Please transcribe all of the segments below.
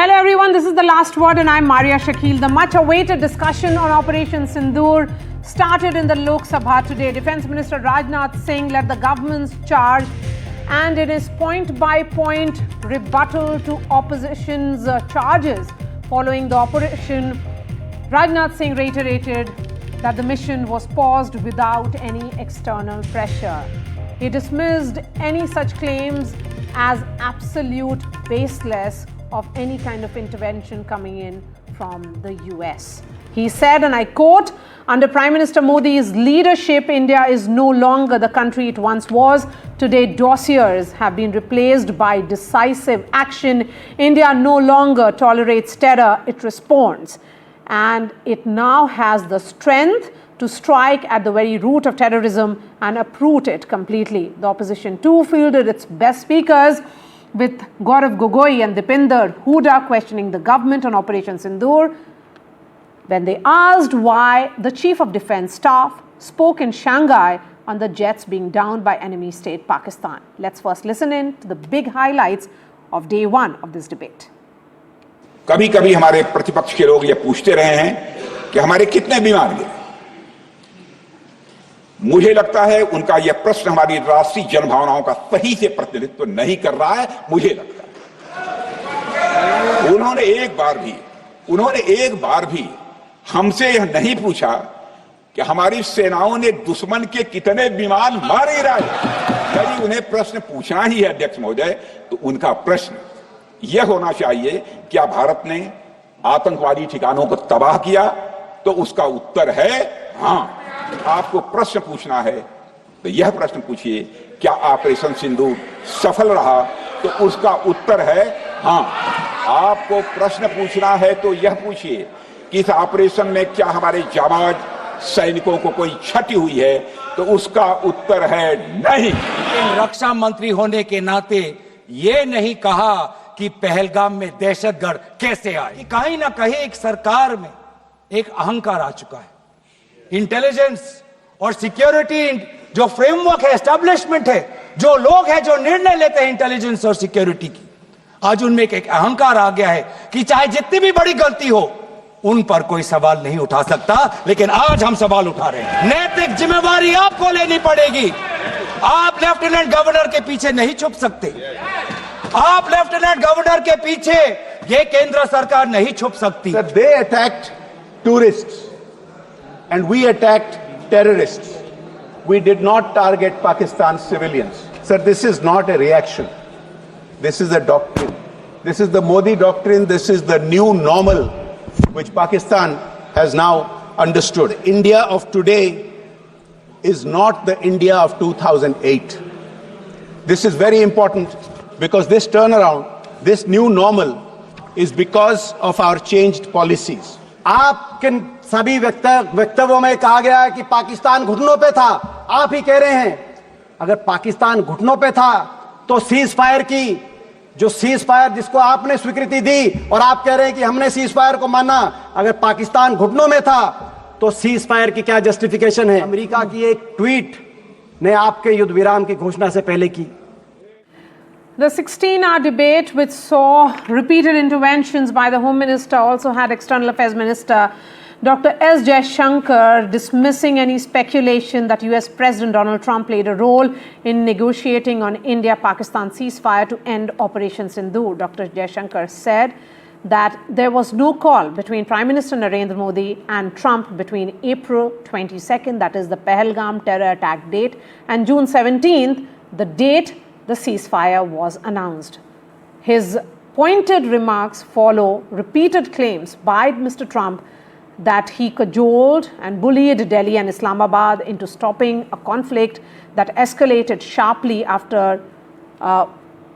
Hello everyone, this is The Last Word and I'm Maria Shakil. The much-awaited discussion on Operation Sindoor started in the Lok Sabha today. Defence Minister Rajnath Singh led the government's charge, and in his point-by-point rebuttal to opposition's charges following the operation, Rajnath Singh reiterated that the mission was paused without any external pressure. He dismissed any such claims as absolute baseless of any kind of intervention coming in from the US. He said, and I quote, "Under Prime Minister Modi's leadership, India is no longer the country it once was. Today, dossiers have been replaced by decisive action. India no longer tolerates terror, it responds. And it now has the strength to strike at the very root of terrorism and uproot it completely." The opposition too fielded its best speakers, with Gaurav Gogoi and Dipinder Hooda questioning the government on Operation Sindoor when they asked why the Chief of Defence Staff spoke in Shanghai on the jets being downed by enemy state Pakistan. Let's first listen in to the big highlights of day one of this debate. कभी कभी हमारे प्रतिपक्ष के लोग ये पूछते रहे हैं कि हमारे कितने विमान गिरे। मुझे लगता है उनका यह प्रश्न हमारी राष्ट्रीय जनभावनाओं का सही से प्रतिनिधित्व नहीं कर रहा है। मुझे लगता है उन्होंने एक बार भी हमसे यह नहीं पूछा कि हमारी सेनाओं ने दुश्मन के कितने विमान मारे गिराए। यदि उन्हें प्रश्न पूछना ही है अध्यक्ष महोदय, तो उनका प्रश्न यह होना चाहिए, क्या भारत ने आतंकवादी ठिकानों को तबाह किया? तो उसका उत्तर है हाँ। आपको प्रश्न पूछना है तो यह प्रश्न पूछिए, क्या ऑपरेशन सिंदूर सफल रहा? तो उसका उत्तर है हाँ। आपको प्रश्न पूछना है तो यह पूछिए कि इस ऑपरेशन में क्या हमारे जाबाज सैनिकों को कोई क्षति हुई है? तो उसका उत्तर है नहीं। रक्षा मंत्री होने के नाते ये नहीं कहा कि पहलगाम में दहशतगर्द कैसे आए। कहीं ना कहीं एक सरकार में एक अहंकार आ चुका है। इंटेलिजेंस और सिक्योरिटी जो फ्रेमवर्क है, एस्टैब्लिशमेंट है, जो लोग हैं जो निर्णय लेते हैं इंटेलिजेंस और सिक्योरिटी की, आज उनमें एक अहंकार आ गया है कि चाहे जितनी भी बड़ी गलती हो उन पर कोई सवाल नहीं उठा सकता। लेकिन आज हम सवाल उठा रहे हैं। नैतिक जिम्मेवारी आपको लेनी पड़ेगी। आप लेफ्टिनेंट गवर्नर के पीछे नहीं छुप सकते। आप लेफ्टिनेंट गवर्नर के पीछे ये केंद्र सरकार नहीं छुप सकती। They attacked tourists and we attacked terrorists. We did not target Pakistan's civilians. Sir, this is not a reaction. This is a doctrine. This is the Modi doctrine. This is the new normal which Pakistan has now understood. India of today is not the India of 2008. This is very important because this turnaround, this new normal is because of our changed policies. आपके सभी वक्तव्यों में कहा गया है कि पाकिस्तान घुटनों पे था। आप ही कह रहे हैं अगर पाकिस्तान घुटनों पे था तो सीज फायर की जो सीज फायर जिसको आपने स्वीकृति दी और आप कह रहे हैं कि हमने सीज फायर को माना, अगर पाकिस्तान घुटनों में था तो सीज फायर की क्या जस्टिफिकेशन है? अमेरिका की एक ट्वीट ने आपके युद्ध विराम की घोषणा से पहले की। The 16-hour debate, which saw repeated interventions by the Home Minister, also had External Affairs Minister Dr. S. Jaishankar dismissing any speculation that US President Donald Trump played a role in negotiating on India-Pakistan ceasefire to end Operation Sindoor. Dr. Jaishankar said that there was no call between Prime Minister Narendra Modi and Trump between April 22nd, that is the Pahalgam terror attack date, and June 17th, the date the ceasefire was announced. His pointed remarks follow repeated claims by Mr. Trump that he cajoled and bullied Delhi and Islamabad into stopping a conflict that escalated sharply after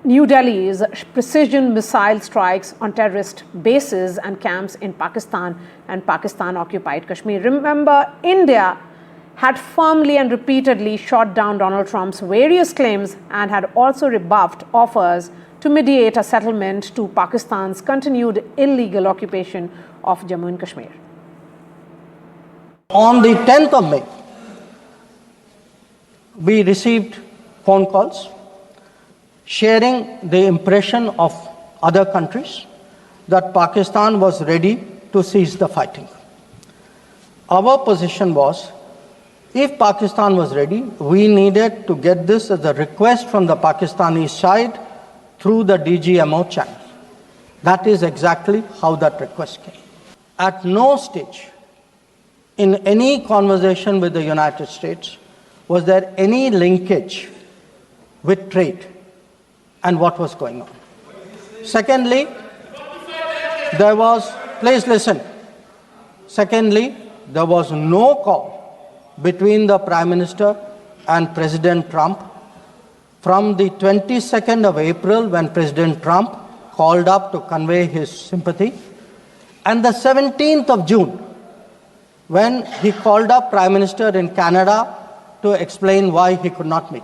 New Delhi's precision missile strikes on terrorist bases and camps in Pakistan and Pakistan-occupied Kashmir. Remember, India had firmly and repeatedly shot down Donald Trump's various claims and had also rebuffed offers to mediate a settlement to Pakistan's continued illegal occupation of Jammu and Kashmir. On the 10th of May, we received phone calls sharing the impression of other countries that Pakistan was ready to cease the fighting. Our position was, if Pakistan was ready, we needed to get this as a request from the Pakistani side through the DGMO channel. That is exactly how that request came. At no stage in any conversation with the United States was there any linkage with trade and what was going on. Secondly, there was, please listen. Secondly, there was no call between the Prime Minister and President Trump from the 22nd of April when President Trump called up to convey his sympathy, and the 17th of June when he called up Prime Minister in Canada to explain why he could not meet.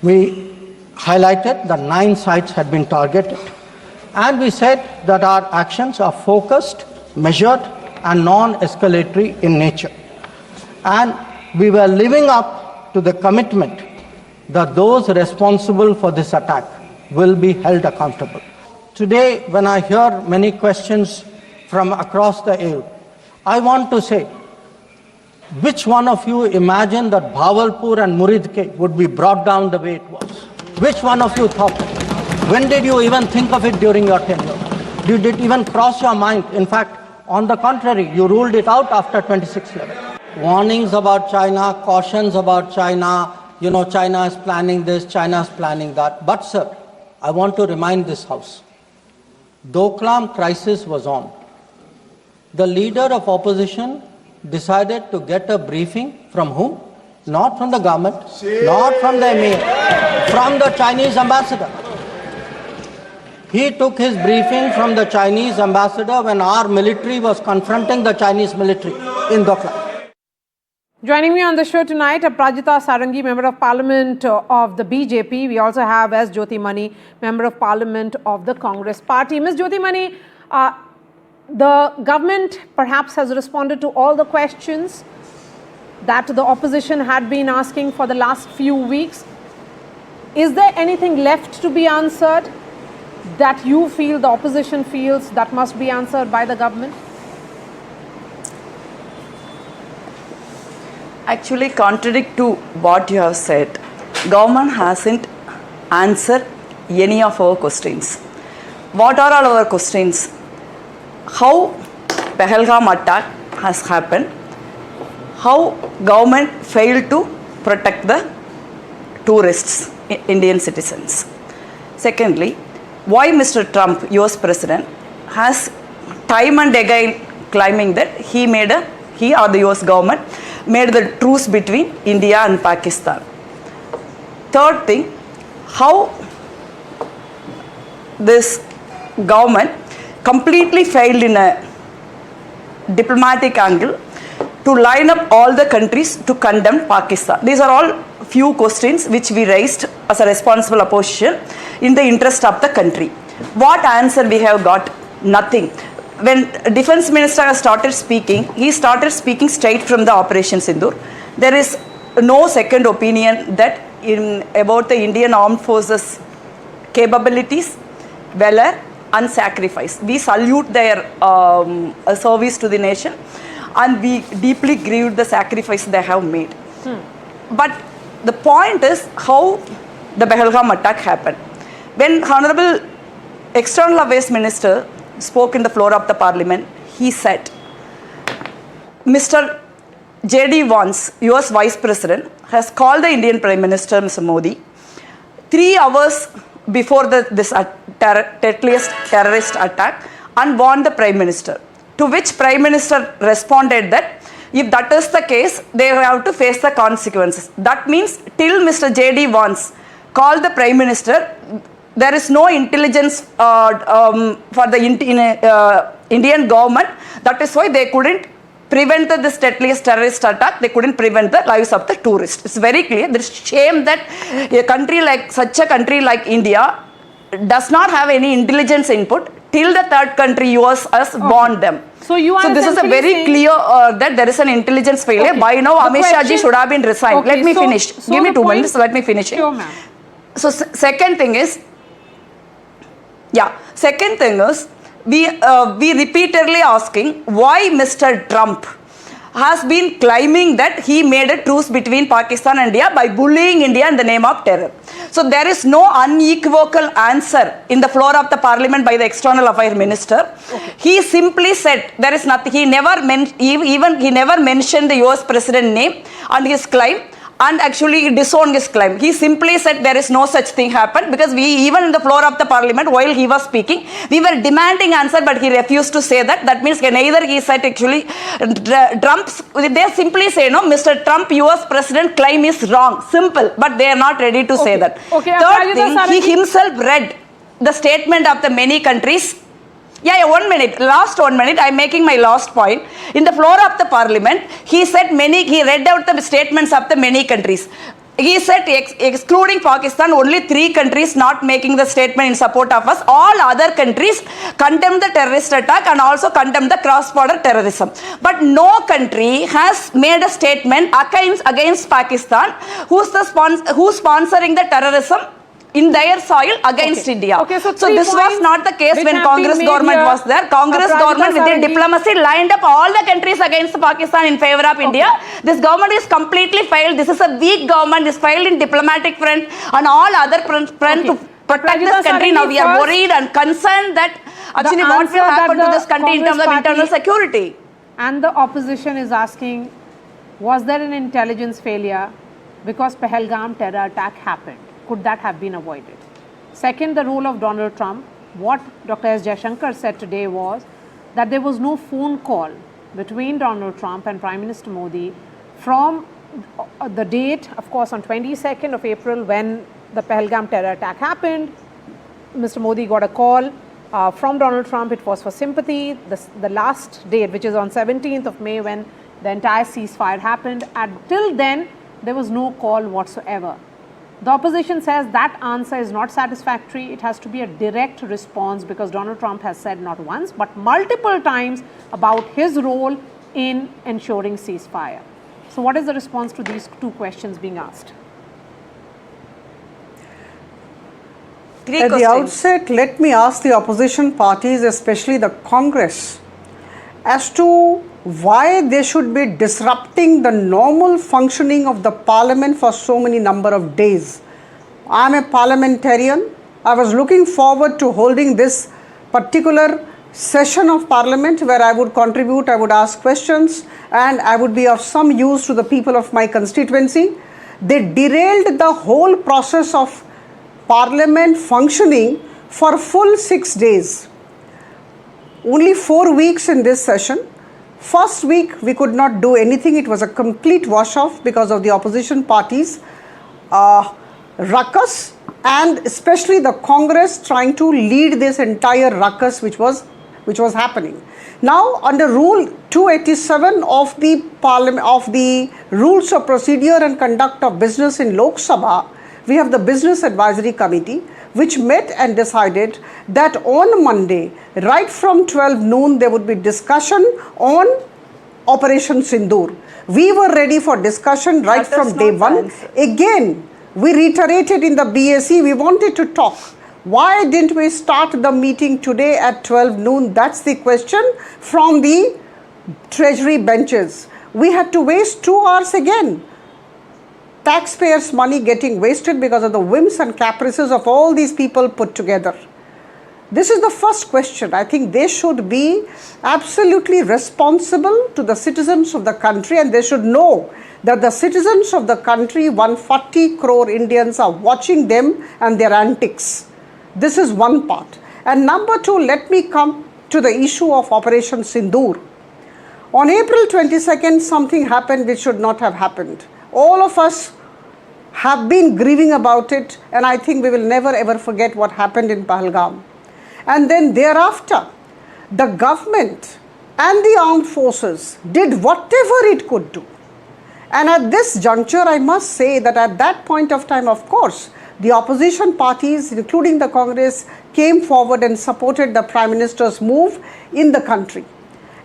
We highlighted that 9 sites had been targeted, and we said that our actions are focused, measured, and non-escalatory in nature. And we were living up to the commitment that those responsible for this attack will be held accountable. Today, when I hear many questions from across the aisle, I want to say, which one of you imagined that Bhavalpur and Muridke would be brought down the way it was? Which one of you thought? When did you even think of it during your tenure? Did it even cross your mind? In fact, on the contrary, you ruled it out after 26/11. Warnings about China, cautions about China, China is planning this, China is planning that. But sir, I want to remind this House, Doklam crisis was on. The leader of opposition decided to get a briefing from whom? Not from the government, not from the emir, from the Chinese ambassador. He took his briefing from the Chinese ambassador when our military was confronting the Chinese military in Doklam. Joining me on the show tonight, Prajita Sarangi, Member of Parliament of the BJP. We also have S. Jyoti Mani, Member of Parliament of the Congress Party. Ms. Jyoti Mani, the government perhaps has responded to all the questions that the opposition had been asking for the last few weeks. Is there anything left to be answered that you feel, the opposition feels, that must be answered by the government? Actually, contradict to what you have said, government hasn't answered any of our questions. What are all our questions? How Pahalgam attack has happened? How government failed to protect the tourists, Indian citizens? Secondly, why Mr. Trump, US President, has time and again claiming that he or the US government made the truce between India and Pakistan. Third thing, how this government completely failed in a diplomatic angle to line up all the countries to condemn Pakistan. These are all few questions which we raised as a responsible opposition in the interest of the country. What answer we have got? Nothing. When Defence Minister has started speaking, he started speaking straight from the Operation Sindoor. There is no second opinion that about the Indian Armed Forces capabilities, valor and sacrifice. We salute their service to the nation, and we deeply grieve the sacrifice they have made. But the point is how the Pahalgam attack happened. When Honorable External Affairs Minister spoke in the floor of the Parliament, he said, Mr. J.D. Vance, US Vice President, has called the Indian Prime Minister, Mr. Modi, 3 hours before this terrorist attack and warned the Prime Minister. To which Prime Minister responded that if that is the case, they have to face the consequences. That means till Mr. J.D. Vance called the Prime Minister, there is no intelligence for the Indian government. That is why they couldn't prevent this terrorist attack. They couldn't prevent the lives of the tourists. It's very clear. There is shame that such a country like India does not have any intelligence input till the third country, US, has warned them. So this is a very clear that there is an intelligence failure. Okay. By now, Amit Shah ji should have been resigned. Okay. Let me finish. Give me 2 minutes. Let me finish it. Sure, ma'am. So second thing is, we repeatedly asking why Mr. Trump has been claiming that he made a truce between Pakistan and India by bullying India in the name of terror. So there is no unequivocal answer in the floor of the parliament by the External Affairs Minister. Okay. He simply said there is nothing. He never mentioned the US President name and his claim, and actually he disowned his claim. He simply said there is no such thing happened, because we, even in the floor of the parliament while he was speaking, we were demanding answer, but he refused to say that. That means neither he said actually Trump's, they simply say no, Mr. Trump US President claim is wrong, simple, but they are not ready to say that. Okay. Third thing, he himself read the statement of the many countries. Yeah, 1 minute, last 1 minute, I am making my last point. In the floor of the parliament, he said he read out the statements of the many countries. He said, excluding Pakistan, only 3 countries not making the statement in support of us. All other countries condemned the terrorist attack and also condemned the cross-border terrorism. But no country has made a statement against Pakistan, who's sponsoring the terrorism in their soil against India. Okay, so this was not the case when Congress government was there. Congress government with their diplomacy lined up all the countries against Pakistan in favor of India. This government is completely failed. This is a weak government. It's failed in diplomatic front and all other front to protect this country. Now we are worried and concerned that actually what will happen to this country in terms of internal security. And the opposition is asking, was there an intelligence failure because Pahalgam terror attack happened? Could that have been avoided? Second, the role of Donald Trump. What Dr. S. Jaishankar said today was that there was no phone call between Donald Trump and Prime Minister Modi from the date, of course, on 22nd of April when the Pahalgam terror attack happened. Mr. Modi got a call from Donald Trump. It was for sympathy. The last date, which is on 17th of May, when the entire ceasefire happened. Until then, there was no call whatsoever. The opposition says that answer is not satisfactory. It has to be a direct response, because Donald Trump has said not once but multiple times about his role in ensuring ceasefire. So what is the response to these 2 questions being asked? At the outset, let me ask the opposition parties, especially the Congress, as to why they should be disrupting the normal functioning of the parliament for so many number of days. I am a parliamentarian. I was looking forward to holding this particular session of parliament where I would contribute, I would ask questions, and I would be of some use to the people of my constituency. They derailed the whole process of parliament functioning for full 6 days. Only 4 weeks in this session. First week we could not do anything. It was a complete wash off because of the opposition parties ruckus, and especially the Congress trying to lead this entire ruckus which was happening. Now under Rule 287 of the Parliament of the Rules of Procedure and Conduct of Business in Lok Sabha, we have the Business Advisory Committee, which met and decided that on Monday, right from 12 noon, there would be discussion on Operation Sindoor. We were ready for discussion right from day one. Again, we reiterated in the BAC, we wanted to talk. Why didn't we start the meeting today at 12 noon? That's the question from the Treasury benches. We had to waste 2 hours again. Taxpayers' money getting wasted because of the whims and caprices of all these people put together. This is the first question. I think they should be absolutely responsible to the citizens of the country, and they should know that the citizens of the country, 140 crore Indians, are watching them and their antics. This is one part. And number 2, let me come to the issue of Operation Sindoor. On April 22nd, something happened which should not have happened. All of us have been grieving about it, and I think we will never ever forget what happened in Pahalgam. And then thereafter, the government and the armed forces did whatever it could do. And at this juncture, I must say that at that point of time, of course, the opposition parties, including the Congress, came forward and supported the Prime Minister's move in the country.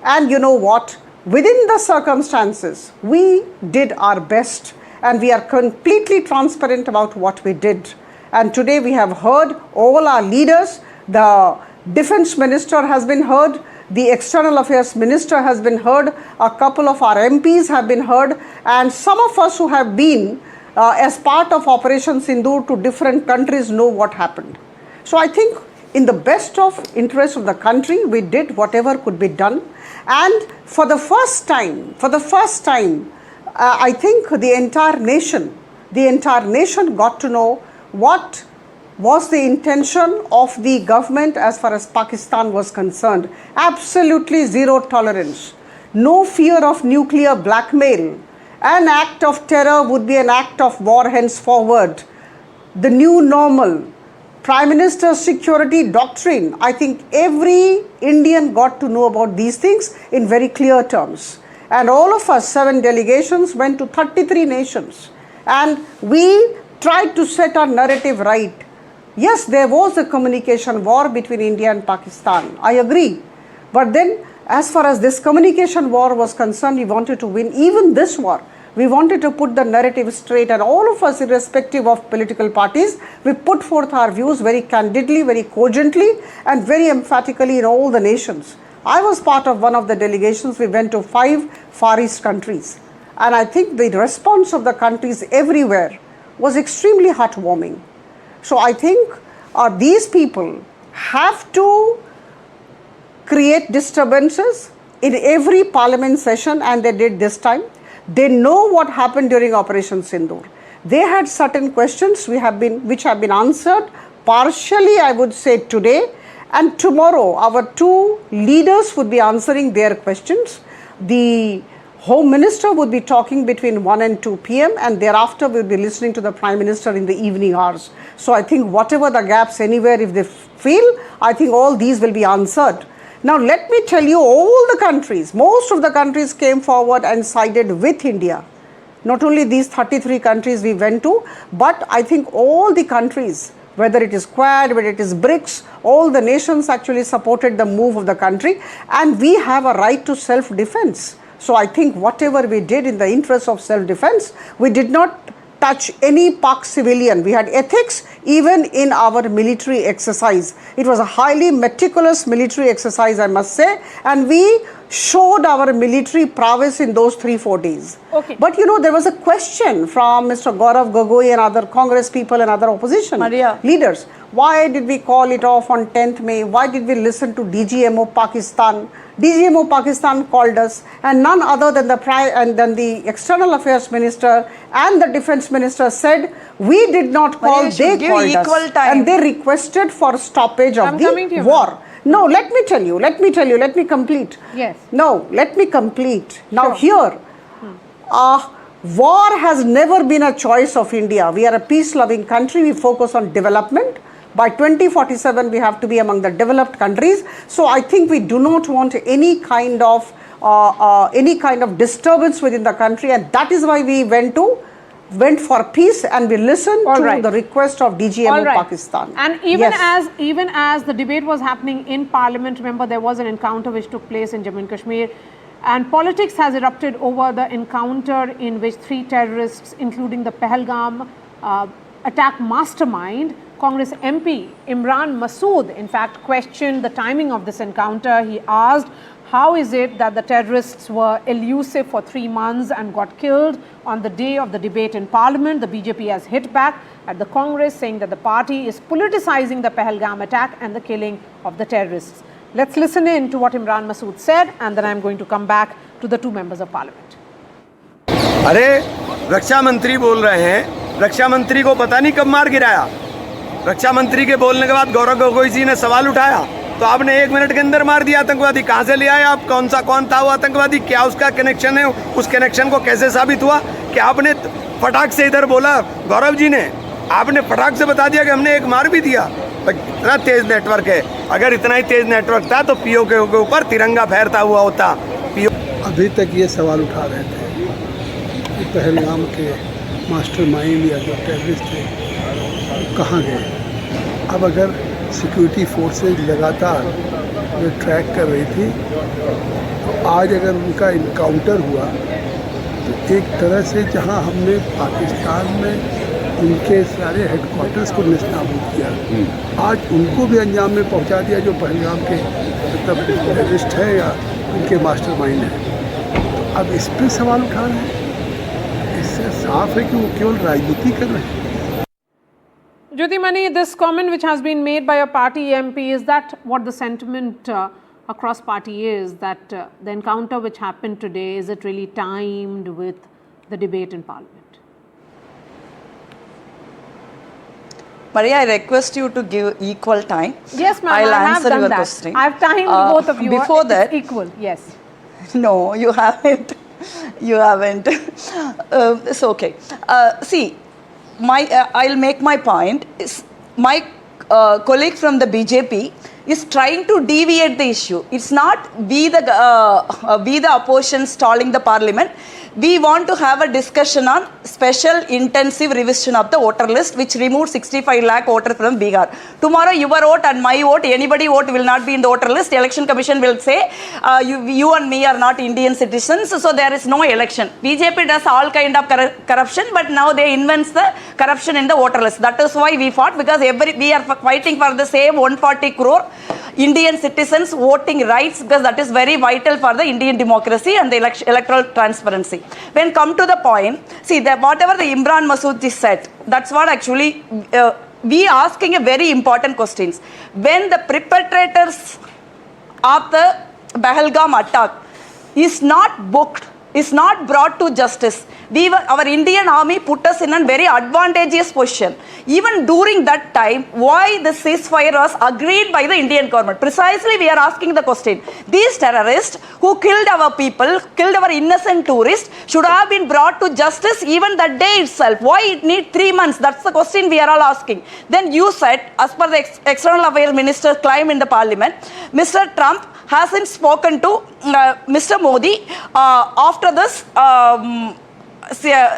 And you know what? Within the circumstances, we did our best, and we are completely transparent about what we did. And today we have heard all our leaders, the Defense Minister has been heard, the External Affairs Minister has been heard, a couple of our MPs have been heard, and some of us who have been as part of Operation Sindoor to different countries know what happened. So I think in the best of interest of the country, we did whatever could be done. And for the first time, I think the entire nation got to know what was the intention of the government as far as Pakistan was concerned. Absolutely zero tolerance, no fear of nuclear blackmail. An act of terror would be an act of war henceforward. The new normal, Prime Minister's security doctrine. I think every Indian got to know about these things in very clear terms. And all of us, 7 delegations, went to 33 nations. And we tried to set our narrative right. Yes, there was a communication war between India and Pakistan. I agree. But then, as far as this communication war was concerned, we wanted to win even this war. We wanted to put the narrative straight, and all of us, irrespective of political parties, we put forth our views very candidly, very cogently, and very emphatically in all the nations. I was part of one of the delegations. We went to 5 Far East countries. And I think the response of the countries everywhere was extremely heartwarming. So I think these people have to create disturbances in every parliament session, and they did this time. They know what happened during Operation Sindoor. They had certain questions which have been answered partially, I would say, today. And tomorrow, our 2 leaders would be answering their questions. The Home Minister would be talking between 1 and 2 p.m. and thereafter we'll be listening to the Prime Minister in the evening hours. So I think whatever the gaps anywhere, if they feel, I think all these will be answered. Now let me tell you, all the countries, most of the countries came forward and sided with India. Not only these 33 countries we went to, but I think all the countries, whether it is Quad, whether it is BRICS, all the nations actually supported the move of the country, and we have a right to self-defense. So I think whatever we did in the interest of self-defense, we did not touch any Pak civilian. We had ethics even in our military exercise. It was a highly meticulous military exercise, I must say, and we showed our military prowess in those 3-4 days. Okay. But you know, there was a question from Mr. Gaurav Gogoi and other Congress people and other opposition leaders. Why did we call it off on 10th May? Why did we listen to DGMO Pakistan? DGMO Pakistan called us, and none other than the External Affairs Minister and the Defense Minister said, we did not call, they called us. And they requested for stoppage of the war. No, let me tell you, let me complete. Yes. No, let me complete. Now here, war has never been a choice of India. We are a peace-loving country. We focus on development. By 2047, we have to be among the developed countries. So I think we do not want any kind of disturbance within the country, and that is why we went for peace, and we listened to the request of DGMO Pakistan. And even as the debate was happening in Parliament, remember there was an encounter which took place in Jammu and Kashmir, and politics has erupted over the encounter in which 3 terrorists, including the Pahalgam attack mastermind, Congress MP Imran Masood, in fact, questioned the timing of this encounter. He asked, how is it that the terrorists were elusive for 3 months and got killed on the day of the debate in Parliament? The BJP has hit back at the Congress, saying that the party is politicizing the Pahalgam attack and the killing of the terrorists. Let's listen in to what Imran Masood said, and then I'm going to come back to the 2 members of Parliament. अरे रक्षा मंत्री बोल रहे हैं, रक्षा मंत्री को पता नहीं कब मार गिराया। रक्षा मंत्री के बोलने के बाद गौरव गोगोई जी ने सवाल उठाया, तो आपने 1 मिनट के अंदर मार दिया आतंकवादी। कहाँ से ले आए आप? कौन था वो आतंकवादी? क्या उसका कनेक्शन है? उस कनेक्शन को कैसे साबित हुआ कि आपने फटाक से इधर बोला? गौरव जी ने आपने फटाक से बता दिया कि हमने 1 मार भी दिया। इतना तेज नेटवर्क है। अगर इतना ही तेज नेटवर्क था तो पीओ के ऊपर तिरंगा फहरता हुआ होता। पीओ अभी तक ये सवाल उठा रहे थे कि पहलगाम के मास्टरमाइंड या जो टेररिस्ट थे कहाँ गए। अब अगर सिक्योरिटी फोर्सेज लगातार जो ट्रैक कर रही थी, तो आज अगर उनका इनकाउंटर हुआ तो एक तरह से जहाँ हमने पाकिस्तान में उनके सारे हेडक्वार्टर्स को नेस्तनाबूद किया। आज उनको भी अंजाम में पहुंचा दिया जो पहलगाम के मतलब टेररिस्ट है या उनके मास्टरमाइंड है। तो अब इस पर सवाल उठा रहे हैं। इससे साफ है कि वो केवल राजनीति कर रहे हैं। Jyotimani, this comment which has been made by a party MP, is that what the sentiment across party is, that the encounter which happened today, is it really timed with the debate in Parliament? Maria, I request you to give equal time. Yes, ma'am, I'll I have answer done your that. question. I have timed both of you. Before It's that, equal, yes. No, you haven't. You haven't. It's okay. See, I'll make my point. My colleague from the BJP is trying to deviate the issue. It's not we the opposition stalling the parliament. We want to have a discussion on special intensive revision of the voter list, which removed 65 lakh voters from Bihar. Tomorrow your vote and my vote, anybody vote will not be in the voter list. The election commission will say you and me are not Indian citizens, so there is no election. BJP does all kind of corruption, but now they invents the corruption in the voter list. That is why we fought, because we are fighting for the same 140 crore Indian citizens voting rights, because that is very vital for the Indian democracy and the electoral transparency. When come to the point, see that whatever the Imran Masood said, that's what actually we asking a very important questions. When the perpetrators of the Pahalgam attack is not booked, is not brought to justice, our Indian army put us in a very advantageous position. Even during that time, why the ceasefire was agreed by the Indian government? Precisely, we are asking the question. These terrorists who killed our people, killed our innocent tourists, should have been brought to justice even that day itself. Why it need 3 months? That's the question we are all asking. Then you said, as per the External Affairs Minister's claim in the Parliament, Mr. Trump hasn't spoken to Mr. Modi after this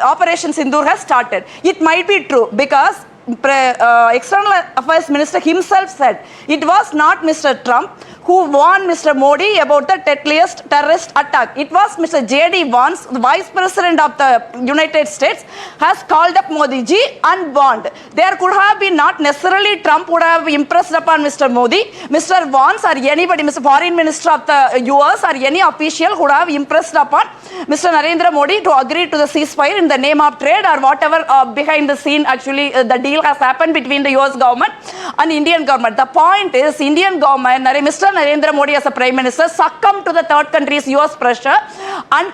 Operation Sindoor has started. It might be true, because External Affairs Minister himself said it was not Mr. Trump who warned Mr. Modi about the terrorist attack. It was Mr. J.D. Vance, the Vice President of the United States, has called up Modi ji and warned. There could have been not necessarily Trump would have impressed upon Mr. Modi. Mr. Vance or anybody, Mr. Foreign Minister of the US or any official would have impressed upon Mr. Narendra Modi to agree to the ceasefire in the name of trade or whatever behind the scene actually the deal has happened between the US government and Indian government. The point is, Indian government, Mr. Narendra Modi as a Prime Minister succumbed to the third country's US pressure and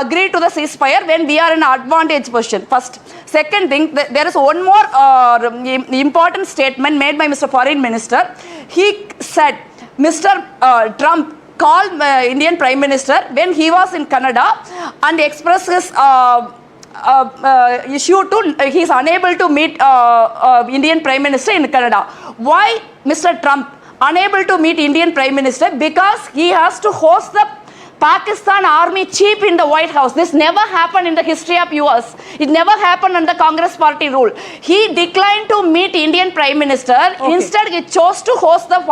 agreed to the ceasefire when we are in an advantage position. First. Second thing, there is one more important statement made by Mr. Foreign Minister. He said, Mr. Trump called Indian Prime Minister when he was in Canada and expressed his issue to, he is unable to meet Indian Prime Minister in Canada. Why Mr. Trump unable to meet Indian Prime Minister? Because he has to host the Pakistan army chief in the White House. This never happened in the history of US. It never happened under Congress party rule. He declined to meet Indian Prime Minister. Okay. Instead, he chose to host the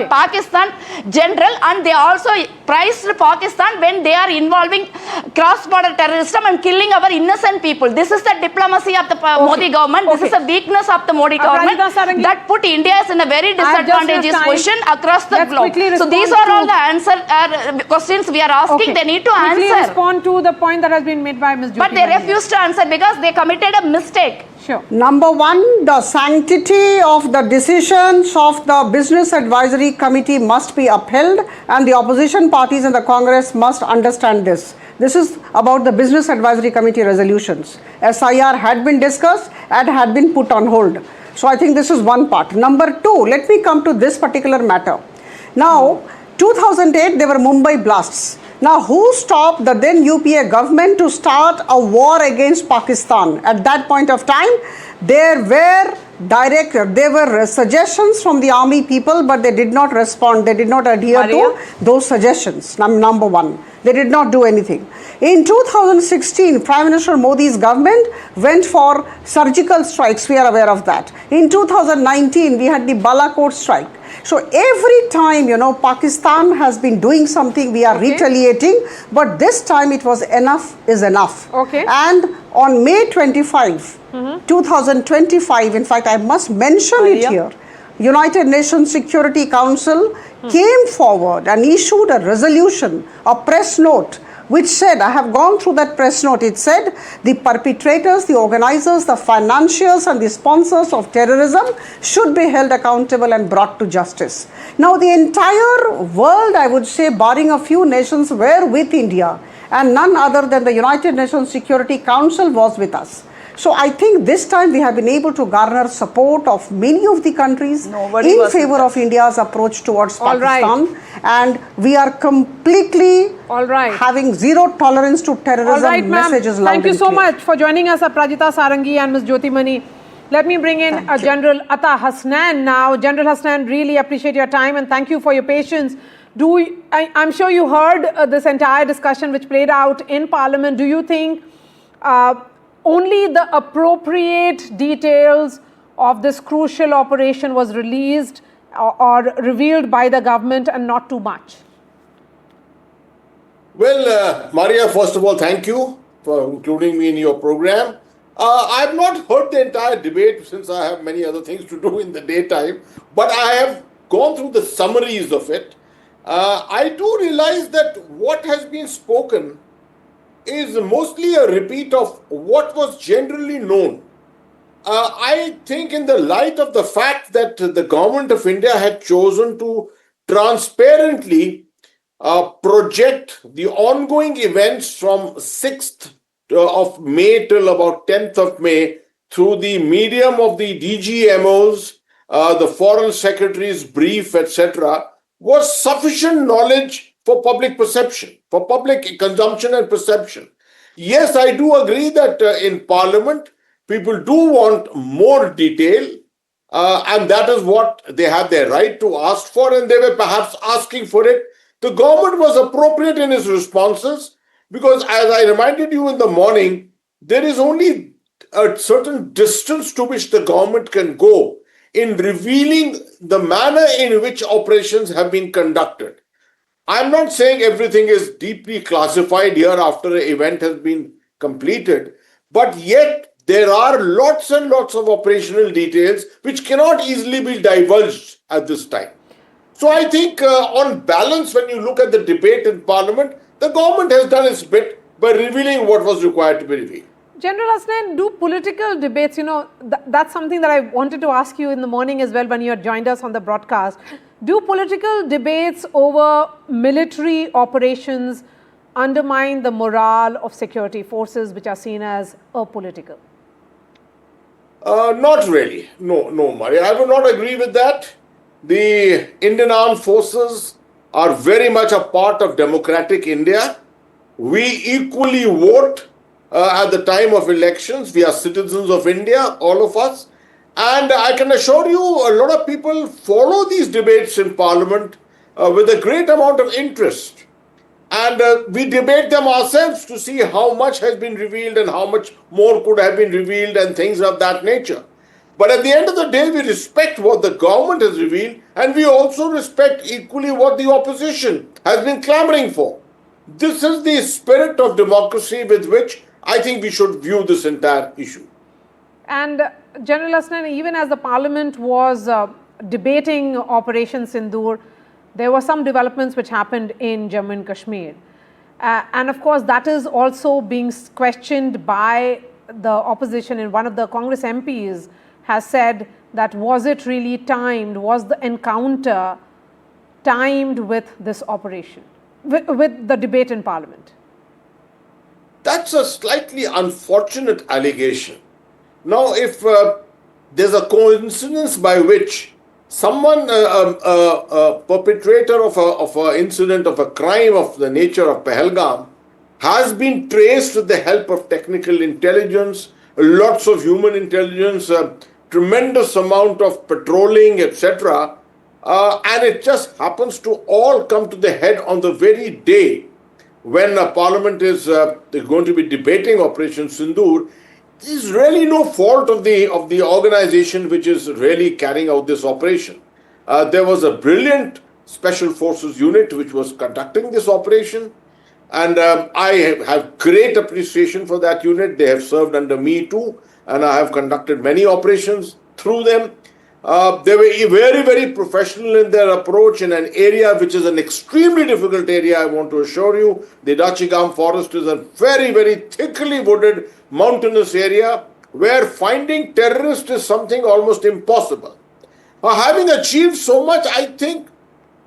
Pakistan general, and they also praised Pakistan when they are involving cross-border terrorism and killing our innocent people. This is the diplomacy of the Modi government. This is the weakness of the Modi government that put India in a very disadvantageous position across the globe. So these are all the questions we are asking. They need to answer. Respond to the point that has been made by Ms. Jyoti. But they refuse to answer because they committed a mistake. Sure. Number one, the sanctity of the decisions of the Business Advisory Committee must be upheld, and the opposition parties in the Congress must understand this. This is about the Business Advisory Committee resolutions. SIR had been discussed and had been put on hold. So I think this is one part. Number two, let me come to this particular matter. Now, 2008, there were Mumbai blasts. Now, who stopped the then UPA government to start a war against Pakistan? At that point of time, there were suggestions from the army people, but they did not respond. They did not adhere to those suggestions. Number one, they did not do anything. In 2016, Prime Minister Modi's government went for surgical strikes. We are aware of that. In 2019, we had the Balakot strike. So every time, Pakistan has been doing something, we are retaliating, but this time it was enough is enough. Okay. And on May 25, 2025, in fact, I must mention it here, United Nations Security Council came forward and issued a resolution, a press note, which said, I have gone through that press note, it said, the perpetrators, the organizers, the financiers and the sponsors of terrorism should be held accountable and brought to justice. Now the entire world, I would say, barring a few nations, were with India, and none other than the United Nations Security Council was with us. So I think this time we have been able to garner support of many of the countries in favor of India's approach towards Pakistan. And we are completely having zero tolerance to terrorism. Messages loud and clear. Thank you so much for joining us, Aprajita Sarangi and Ms. Jyoti Mani. Let me bring in General Atta Hasnan now. General Hasnan, really appreciate your time and thank you for your patience. I'm sure you heard this entire discussion which played out in Parliament. Do you think only the appropriate details of this crucial operation was released or revealed by the government and not too much? Well, Maria, first of all, thank you for including me in your program. I have not heard the entire debate since I have many other things to do in the daytime, but I have gone through the summaries of it. I do realize that what has been spoken is mostly a repeat of what was generally known. I think in the light of the fact that the government of India had chosen to transparently project the ongoing events from 6th of May till about 10th of May through the medium of the DGMOs, the foreign secretary's brief, etc., was sufficient knowledge for public perception, for public consumption and perception. Yes, I do agree that in Parliament, people do want more detail, and that is what they have their right to ask for, and they were perhaps asking for it. The government was appropriate in its responses because, as I reminded you in the morning, there is only a certain distance to which the government can go in revealing the manner in which operations have been conducted. I'm not saying everything is deeply classified here after an event has been completed, but yet there are lots and lots of operational details which cannot easily be divulged at this time. So I think on balance, when you look at the debate in Parliament, the government has done its bit by revealing what was required to be revealed. General Hasnan, do political debates, that's something that I wanted to ask you in the morning as well when you had joined us on the broadcast. Do political debates over military operations undermine the morale of security forces which are seen as apolitical? Not really. No, Maria. I would not agree with that. The Indian Armed Forces are very much a part of democratic India. We equally vote at the time of elections. We are citizens of India, all of us. And I can assure you, a lot of people follow these debates in Parliament with a great amount of interest. And we debate them ourselves to see how much has been revealed and how much more could have been revealed and things of that nature. But at the end of the day, we respect what the government has revealed, and we also respect equally what the opposition has been clamoring for. This is the spirit of democracy with which I think we should view this entire issue. And General Hasnan, even as the Parliament was debating Operation Sindoor, there were some developments which happened in Jammu and Kashmir. And of course, that is also being questioned by the opposition. And one of the Congress MPs has said that was it really timed? Was the encounter timed with this operation, with the debate in Parliament? That's a slightly unfortunate allegation. Now, if there's a coincidence by which someone, a perpetrator of an incident, of a crime of the nature of Pahalgam, has been traced with the help of technical intelligence, lots of human intelligence, a tremendous amount of patrolling, etc., and it just happens to all come to the head on the very day when Parliament is going to be debating Operation Sindoor. There is really no fault of the organization which is really carrying out this operation. There was a brilliant special forces unit which was conducting this operation. And I have great appreciation for that unit. They have served under me too. And I have conducted many operations through them. They were very, very professional in their approach in an area which is an extremely difficult area, I want to assure you. The Dachigam forest is a very, very thickly wooded mountainous area where finding terrorists is something almost impossible. Having achieved so much, I think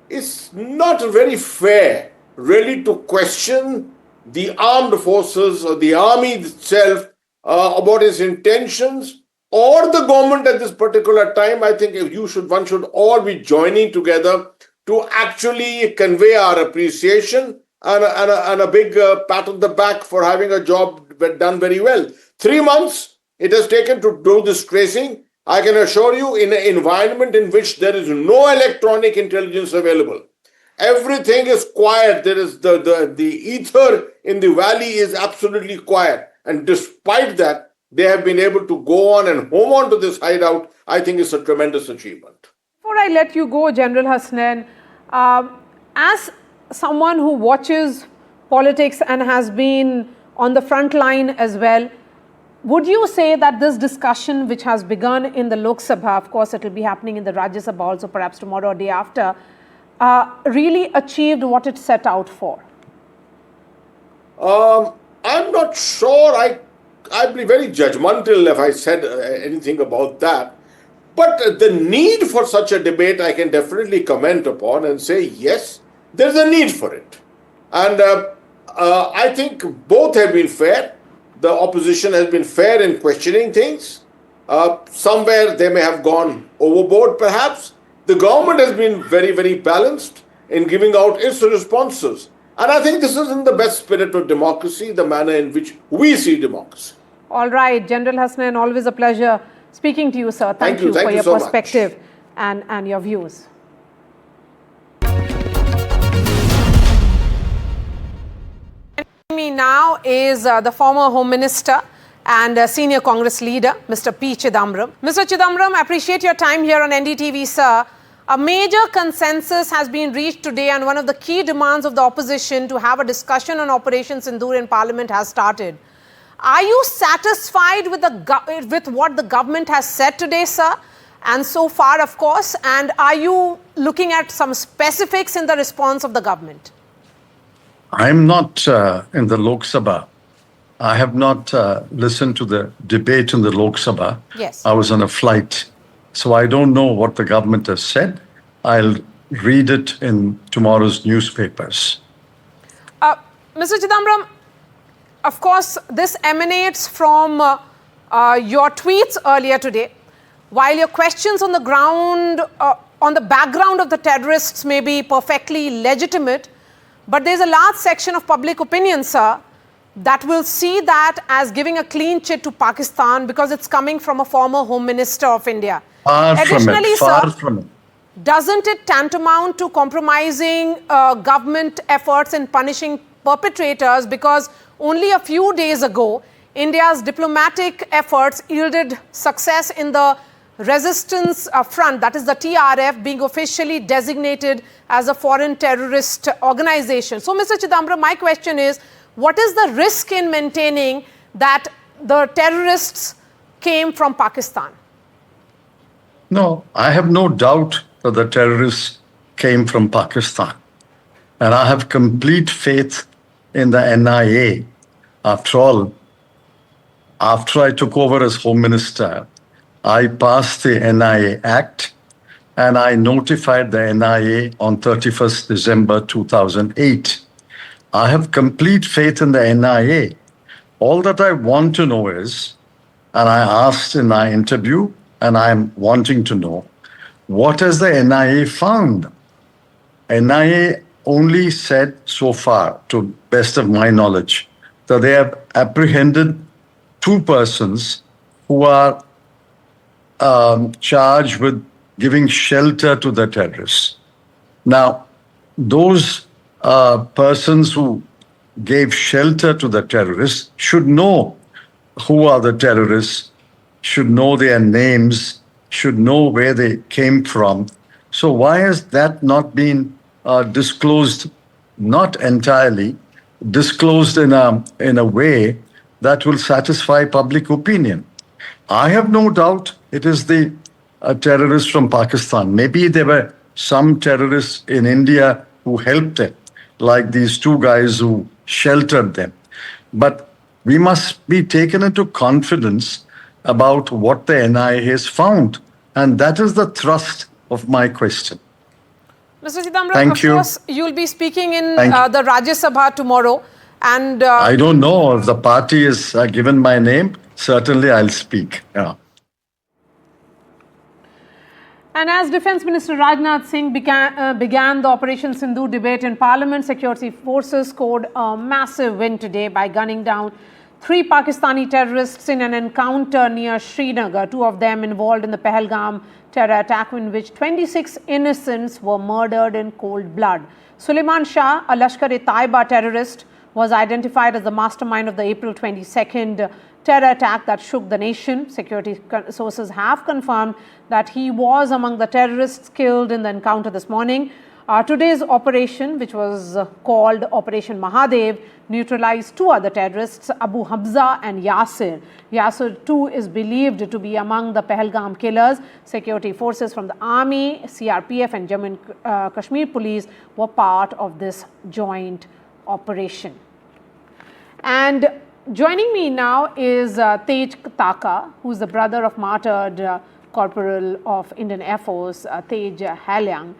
it's not very fair really to question the armed forces or the army itself about its intentions or the government at this particular time. I think one should all be joining together to actually convey our appreciation and a big pat on the back for having a job done very well. 3 months it has taken to do this tracing. I can assure you, in an environment in which there is no electronic intelligence available, everything is quiet. There is the ether in the valley is absolutely quiet. And despite that, they have been able to go on and home on to this hideout. I think it's a tremendous achievement. Before I let you go, General Hasnain, as someone who watches politics and has been on the front line as well, would you say that this discussion which has begun in the Lok Sabha, of course it will be happening in the Rajya Sabha also perhaps tomorrow or day after, really achieved what it set out for? I'm not sure. I'd be very judgmental if I said anything about that. But the need for such a debate, I can definitely comment upon and say, yes, there's a need for it. And I think both have been fair. The opposition has been fair in questioning things. Somewhere they may have gone overboard, perhaps. The government has been very, very balanced in giving out its responses. And I think this is in the best spirit of democracy, the manner in which we see democracy. All right, General Hasnain, always a pleasure speaking to you, sir. Thank you for your perspective and your views. Me now is the former Home Minister and senior Congress leader, Mr. P. Chidambaram. Mr. Chidambaram, I appreciate your time here on NDTV, sir. A major consensus has been reached today, and one of the key demands of the opposition to have a discussion on Operation Sindoor in Parliament has started. Are you satisfied with what the government has said today, sir? And so far, of course, and are you looking at some specifics in the response of the government? I'm not in the Lok Sabha. I have not listened to the debate in the Lok Sabha. Yes. I was on a flight. So I don't know what the government has said. I'll read it in tomorrow's newspapers. Mr. Chidambaram, of course, this emanates from your tweets earlier today. While your questions on the ground, on the background of the terrorists may be perfectly legitimate, but there's a large section of public opinion, sir, that will see that as giving a clean chit to Pakistan because it's coming from a former Home Minister of India. Additionally, far from it. Doesn't it tantamount to compromising government efforts in punishing perpetrators, because only a few days ago, India's diplomatic efforts yielded success in the resistance front, that is the TRF, being officially designated as a foreign terrorist organization. So, Mr. Chidambaram, my question is, what is the risk in maintaining that the terrorists came from Pakistan? No, I have no doubt that the terrorists came from Pakistan. And I have complete faith in the NIA. After all, after I took over as Home Minister, I passed the NIA Act and I notified the NIA on 31st December 2008. I have complete faith in the NIA. All that I want to know is, and I asked in my interview, and I'm wanting to know, what has the NIA found? NIA only said so far, to best of my knowledge, that they have apprehended 2 persons who are charged with giving shelter to the terrorists. Now, those persons who gave shelter to the terrorists should know who are the terrorists, should know their names, should know where they came from, So why has that not been disclosed, not entirely, disclosed in a way that will satisfy public opinion? I have no doubt it is the terrorists from Pakistan. Maybe there were some terrorists in India who helped them, like these two guys who sheltered them. But we must be taken into confidence about what the NIA has found. And that is the thrust of my question. Mr. Chidambaram, Thank of you. course, you'll be speaking in Thank you. the Rajya Sabha tomorrow. And I don't know if the party is given my name. Certainly, I'll speak. Yeah. And as Defence Minister Rajnath Singh began the Operation Sindoor debate in Parliament, security forces scored a massive win today by gunning down 3 Pakistani terrorists in an encounter near Srinagar, 2 of them involved in the Pahalgam terror attack in which 26 innocents were murdered in cold blood. Suleiman Shah, a Lashkar-e-Taiba terrorist, was identified as the mastermind of the April 22nd terror attack that shook the nation. Security sources have confirmed that he was among the terrorists killed in the encounter this morning. Today's operation, which was called Operation Mahadev, neutralized 2 other terrorists, Abu Hamza and Yasir. Yasir too is believed to be among the Pahalgam killers. Security forces from the Army, CRPF and Jammu and Kashmir police were part of this joint operation. And joining me now is Tej Taka, who is the brother of martyred Corporal of Indian Air Force, Tej Halyang.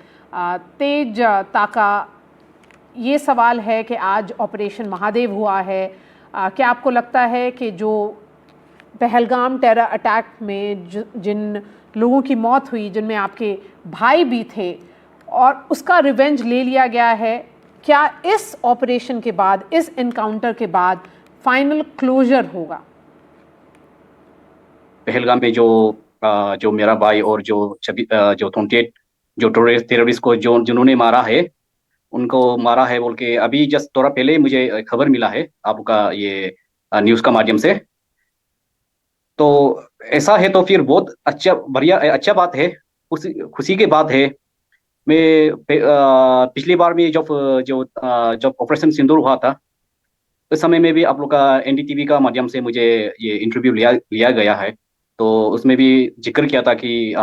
Tej Taka, ये सवाल है कि आज operation Mahadev हुआ है, क्या आपको लगता है कि जो पहलगाम टेरर अटैक में जिन लोगों की मौत हुई, जिनमें आपके भाई भी थे, और उसका रिवेंज ले लिया गया है, क्या इस ऑपरेशन के बाद, इस एनकाउंटर के बाद फाइनल क्लोजर होगा? पहलगाम में जो मेरा भाई और जो 28 जो टेररिस्ट को जिन्होंने मारा है, उनको मारा है बोल के अभी जस्ट थोड़ा पहले मुझे खबर मिला है आपका ये न्यूज़ का माध्यम से। तो ऐसा है तो फिर बहुत अच्छा, बढ़िया, अच्छा बात है, खुशी की बात है। मैं पिछली बार में जब ऑपरेशन सिंदूर हुआ था, उस समय में भी आप लोग का NDTV का माध्यम से मुझे ये इंटरव्यू लिया गया है। तो उसमें भी जिक्र किया था कि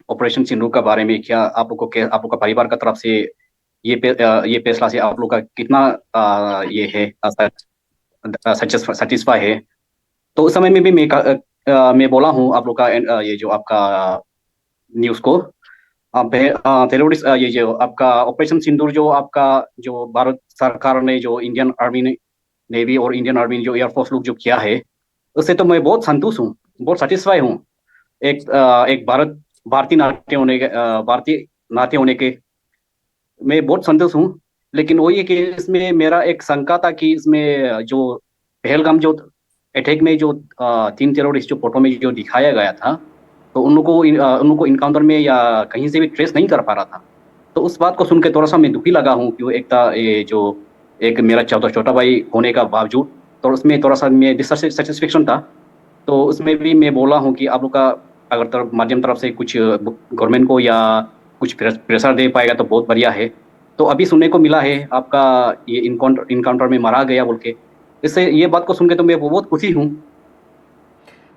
ऑपरेशन सिंदूर के बारे में क्या आप लोग का परिवार का तरफ से ये फैसला से आप लोग का कितना ये है सेटिस्फाई है। तो उस समय में भी मैं बोला हूँ आप लोग का ये जो आपका न्यूज़ को टेररिस्ट ये जो आपका ऑपरेशन सिंदूर जो भारत सरकार ने जो इंडियन आर्मी ने नेवी और इंडियन आर्मी जो एयरफोर्स लोग जो किया है, उससे तो मैं बहुत संतुष्ट हूँ, बहुत सेटिस्फाई हूँ। एक भारतीय नाते होने के मैं बहुत संतुष्ट हूँ। लेकिन वही है कि इसमें मेरा एक शंका था कि इसमें जो पहलगाम जो अटैक में जो 3 टेररिस्ट जो फोटो में जो दिखाया गया था, तो उनको इनकाउंटर में या कहीं से भी ट्रेस नहीं कर पा रहा था। तो उस बात को सुन के थोड़ा सा मैं दुखी लगा हूँ कि वो एक मेरा छोटा भाई होने का बावजूद तो उसमें थोड़ा सा मैं डिससेटिस्फेक्शन था। तो उसमें भी मैं बोला हूँ कि आप लोग का अगर माध्यम तरफ से कुछ गवर्नमेंट को या कुछ प्रेशर दे पाएगा तो बहुत बढ़िया है। तो अभी सुनने को मिला है आपका ये इनकाउंटर में मारा गया बोल के, इससे ये बात को सुन के तो मैं बहुत खुशी हूँ।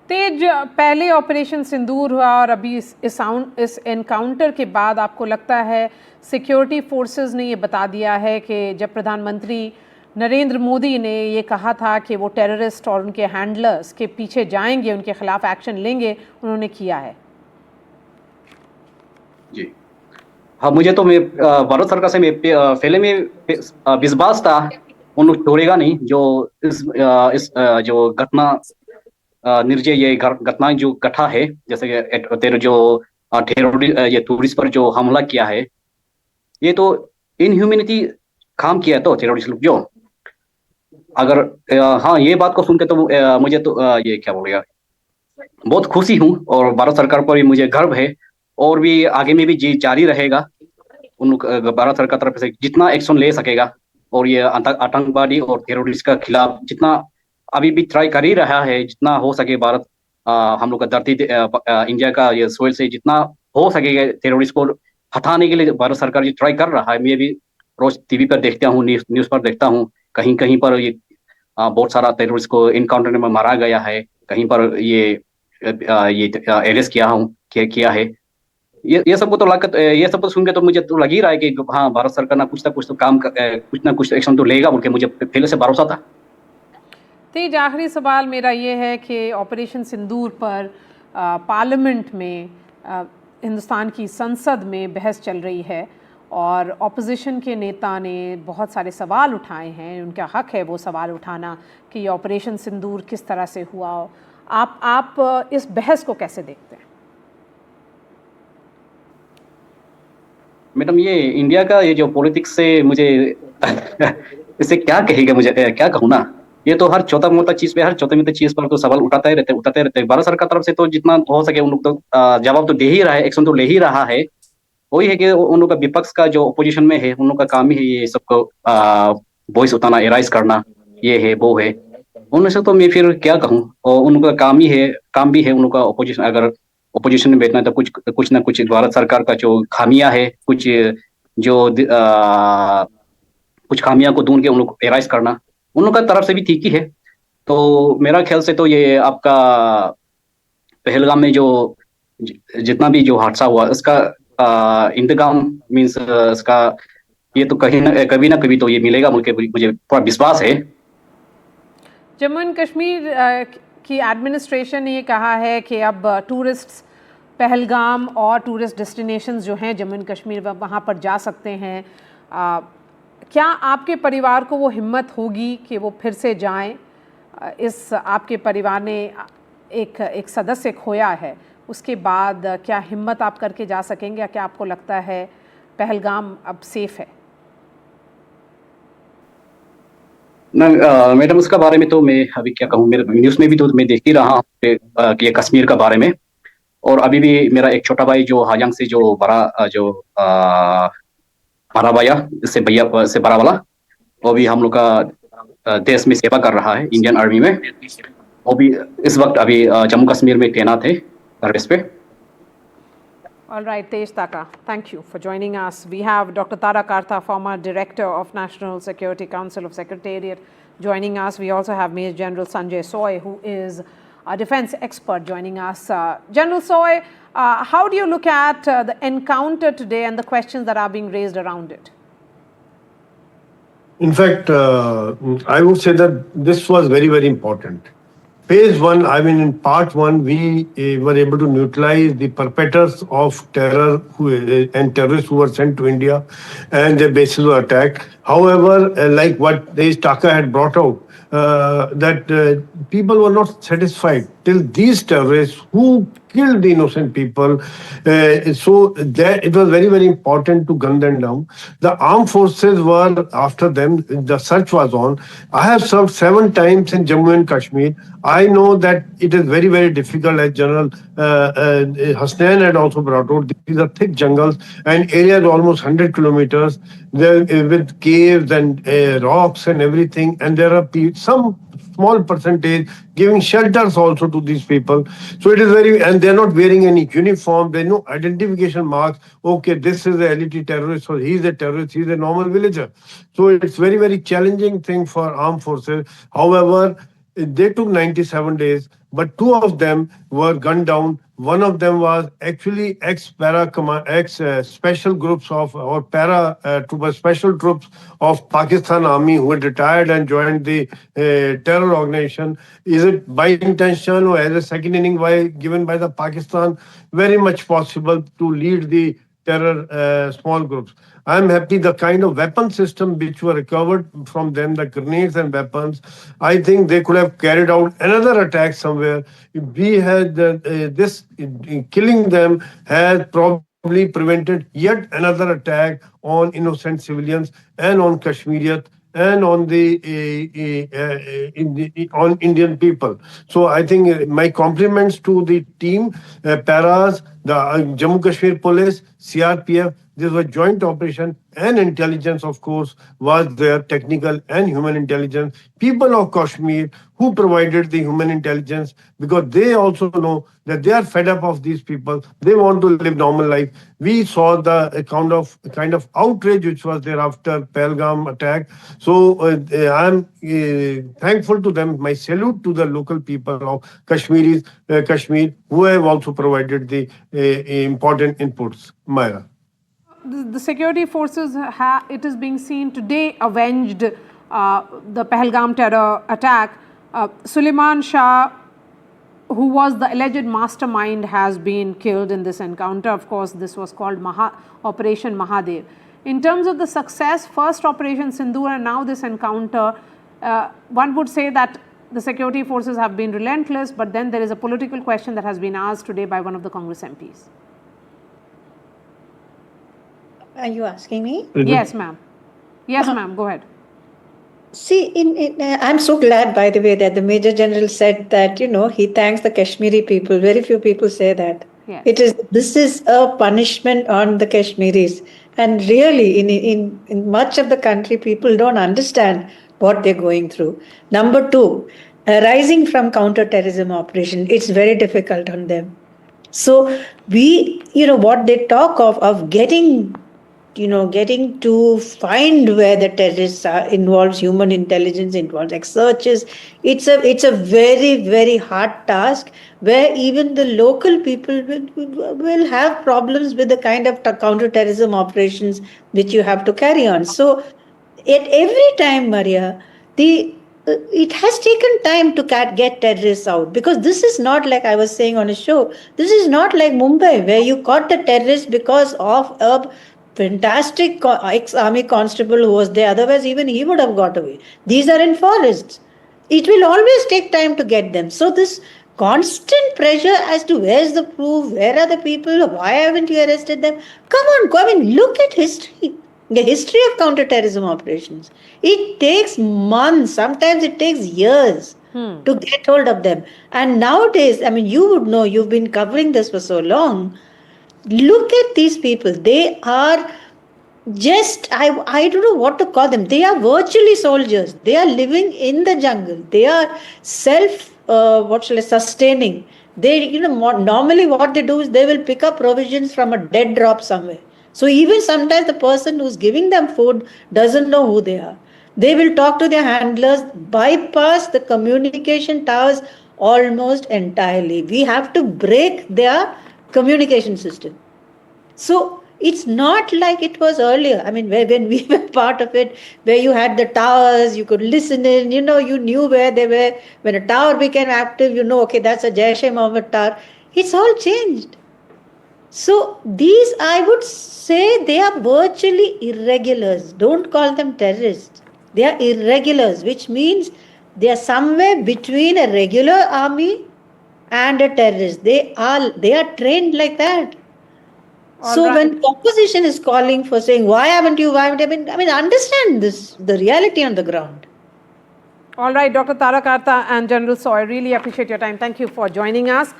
तेज, पहले ऑपरेशन सिंदूर हुआ और अभी इस एनकाउंटर के बाद आपको लगता है सिक्योरिटी फोर्सेस ने ये बता दिया है कि जब प्रधानमंत्री नरेंद्र मोदी ने ये कहा था कि वो टेररिस्ट और उनके हैंडलर्स के पीछे जाएंगे, उनके खिलाफ एक्शन लेंगे, उन्होंने किया है? जी हाँ, मुझे तो मैं भारत सरकार से मैं पहले में विश्वास था उन लोग छोड़ेगा नहीं। जो इस जो घटना निर्जय ये घटना जो घटा है, जैसे ये टूरिस्ट पर जो हमला किया है, ये तो इनह्यूमैनिटी काम किया तो टेररिस्ट लोग जो अगर हाँ, ये बात को सुनकर तो मुझे तो ये क्या बोलेगा, बहुत खुशी हूँ और भारत सरकार पर भी मुझे गर्व है और भी आगे में भी जारी रहेगा। भारत सरकार तरफ से जितना एक्शन ले सकेगा और ये आतंकवादी और टेररिस्ट के खिलाफ जितना अभी भी ट्राई कर ही रहा है, जितना हो सके भारत हम लोग का धरती इंडिया का ये सोइल से जितना हो सके टेररिस्ट को हटाने के लिए भारत सरकार जो ट्राई कर रहा है, मैं भी रोज टीवी पर देखता हूँ, न्यूज पर देखता हूँ, कहीं कहीं पर ये बहुत सारा टेररिस्ट को इनकाउंटर में मारा गया है, कहीं पर ये अरेस्ट किया है। ये सबको तो ये सब सुन के तो मुझे तो लग ही रहा है कि हाँ, भारत सरकार ना कुछ तो काम कुछ ना कुछ एक्शन तो लेगा, बोल के मुझे पहले से भरोसा था। तेज, आखिरी सवाल मेरा ये है कि ऑपरेशन सिंदूर पर पार्लियामेंट में हिंदुस्तान की संसद में बहस चल रही है और ऑपोजिशन के नेता ने बहुत सारे सवाल उठाए हैं, उनका हक है वो सवाल उठाना कि ये ऑपरेशन सिंदूर किस तरह से हुआ। आप इस बहस को कैसे देखते हैं? मैडम, ये इंडिया का ये जो पॉलिटिक्स से मुझे इससे क्या कहेगा, मुझे क्या कहूँ ना, ये तो हर छोटा मोटा चीज पे, हर छोटे मोटे चीज पर तो सवाल उठाते रहते। भारत सरकार तरफ से तो जितना हो सके उन लोग तो जवाब तो दे ही रहा है, एक्शन तो ले ही रहा है। वही है कि उन लोग का विपक्ष का जो अपोजिशन में है, उन लोग का काम ही है ये सबको वॉइस उठाना, एराइज करना, ये है वो है। उनमें से तो मैं फिर क्या कहूँ, और उनका काम भी है उन लोग का अपोजिशन, अगर अपोजिशन में बैठना है तो कुछ ना कुछ भारत सरकार का जो खामियां है, कुछ खामियां को ढूंढ के उन लोग एराइज करना, उन लोग का तरफ से भी ठीक ही है। तो मेरा ख्याल से तो ये आपका पहलगाम में जो जितना भी जो हादसा हुआ उसका इंतकाम मीन्स इसका ये तो कभी ना कभी तो ये मिलेगा, मुझे पूरा विश्वास है। जम्मू एंड कश्मीर की एडमिनिस्ट्रेशन ने ये कहा है कि अब टूरिस्ट्स पहलगाम और टूरिस्ट डेस्टिनेशंस जो हैं जम्मू एंड कश्मीर वहाँ पर जा सकते हैं। क्या आपके परिवार को वो हिम्मत होगी कि वो फिर से जाएं? इस आपके परिवार ने एक सदस्य खोया है, उसके बाद क्या हिम्मत आप करके जा सकेंगे या क्या आपको लगता है पहलगाम अब सेफ है? मैडम, उसका बारे में तो मैं अभी क्या कहूँ, मेरे न्यूज़ में भी तो मैं देख ही रहा हूँ कि कश्मीर का बारे में। और अभी भी मेरा एक छोटा भाई जो हाजंग से जो बड़ा भैया से बड़ा वाला, वो भी हम लोग का देश में सेवा कर रहा है इंडियन आर्मी में। वो भी इस वक्त अभी जम्मू कश्मीर में तैनात है सर्विस पे। All right, Tej Taka, thank you for joining us. We have Dr. Tara Kartha, former Director of National Security Council of Secretariat, joining us. We also have Major General Sanjay Soy, who is a defense expert, joining us. General Soy, how do you look at the encounter today and the questions that are being raised around it? In fact, I would say that this was very, very important. Phase one, I mean, in part one, we were able to neutralize the perpetrators of terror and terrorists who were sent to India, and their bases were attacked. However, like what Tej Taka had brought out, that people were not satisfied till these terrorists who killed the innocent people. So it was very, very important to gun them down. The armed forces were after them. The search was on. I have served 7 times in Jammu and Kashmir. I know that it is very, very difficult, as General Hasnain had also brought out. These are thick jungles and areas almost 100 kilometers with caves and rocks and everything. And there are some small percentage giving shelters also to these people. So it is very, and they're not wearing any uniform. There are no identification marks. Okay, this is a elite terrorist, or he's a terrorist, he's a normal villager. So it's very, very challenging thing for armed forces. However, they took 97 days, but 2 of them were gunned down. One of them was actually special groups of, or special troops of Pakistan Army who had retired and joined the terror organization. Is it by intention or as a second inning given by the Pakistan? Very much possible to lead the terror small groups. I'm happy the kind of weapon system which were recovered from them, the grenades and weapons, I think they could have carried out another attack somewhere. If we had killing them has probably prevented yet another attack on innocent civilians and on Kashmiriyat and on on Indian people. So I think my compliments to the team, paras, the Jammu Kashmir Police, CRPF, This was joint operation, and intelligence, of course, was there, technical and human intelligence. People of Kashmir who provided the human intelligence, because they also know that they are fed up of these people. They want to live normal life. We saw the kind of outrage which was there after Pahalgam attack. So I am thankful to them. My salute to the local people of Kashmir, who have also provided the important inputs. Myra. The security forces, it is being seen today, avenged the Pahalgam terror attack. Suleiman Shah, who was the alleged mastermind, has been killed in this encounter. Of course, this was called Operation Mahadev. In terms of the success, first Operation Sindoor and now this encounter, one would say that the security forces have been relentless, but then there is a political question that has been asked today by one of the Congress MPs. Are you asking me? Yes, ma'am. Yes, ma'am. Go ahead. See, I'm so glad, by the way, that the Major General said that, he thanks the Kashmiri people. Very few people say that. Yes. This is a punishment on the Kashmiris. And really, in much of the country, people don't understand what they're going through. Number two, rising from counter-terrorism operation, it's very difficult on them. So what they talk of getting to find where the terrorists are involves human intelligence, involves searches. It's a very, very hard task where even the local people will have problems with the kind of counter-terrorism operations which you have to carry on. So at every time, Maria, it has taken time to get terrorists out, because this is not like I was saying on a show. This is not like Mumbai, where you caught the terrorist because of a fantastic ex-army constable who was there. Otherwise, even he would have got away. These are in forests. It will always take time to get them. So this constant pressure as to where's the proof, where are the people, why haven't you arrested them? Come on, look at history. The history of counter-terrorism operations. It takes months, sometimes it takes years to get hold of them. And nowadays, you would know, you've been covering this for so long. Look at these people. They are just, I don't know what to call them. They are virtually soldiers. They are living in the jungle. They are sustaining. They, normally what they do is they will pick up provisions from a dead drop somewhere. So even sometimes the person who's giving them food doesn't know who they are. They will talk to their handlers, bypass the communication towers almost entirely. We have to break their communication system. So it's not like it was earlier. When we were part of it, where you had the towers, you could listen in, you knew where they were. When a tower became active, okay, that's a Jaish-e-Mohammed tower. It's all changed. So these, I would say, they are virtually irregulars. Don't call them terrorists. They are irregulars, which means they are somewhere between a regular army and a terrorist. They are trained like that. When opposition is calling for saying, why haven't you, understand this, the reality on the ground. All right, Dr. Tarak Arta and General Soy, really appreciate your time. Thank you for joining us.